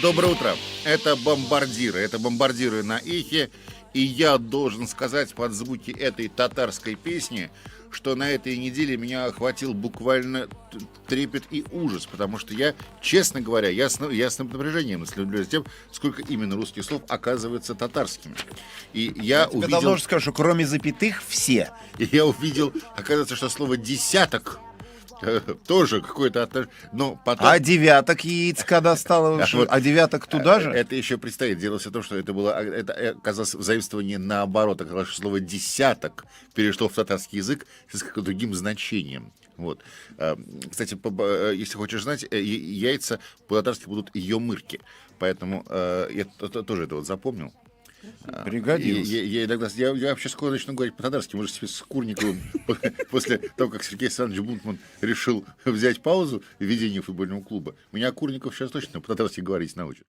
Доброе утро. Это бомбардиры. Это бомбардиры на эхе. И я должен сказать под звуки этой татарской песни, что на этой неделе меня охватил буквально трепет и ужас, потому что я, честно говоря, я с напряжением наблюдаю за тем, сколько именно русских слов оказывается татарскими. И я Тебе увидел... давно уже скажу, что кроме запятых все. И я увидел, оказывается, что слово «десяток» тоже какое-то отношение. Но потом... А девяток яиц когда стало? А девяток туда же? Это еще предстоит. Дело в том, что это оказалось заимствование наоборот. Оказалось, что слово «десяток» перешло в татарский язык с каким-то другим значением. Вот. Кстати, если хочешь знать, яйца по-татарски будут «емырки». Поэтому я тоже это вот запомнил. Пригодилось. Я вообще скоро начну говорить по-татарски. Мы же с Курниковым после того, как Сергей Александрович Бунтман решил взять паузу в ведении футбольного клуба, меня Курников сейчас точно по-татарски говорить научит.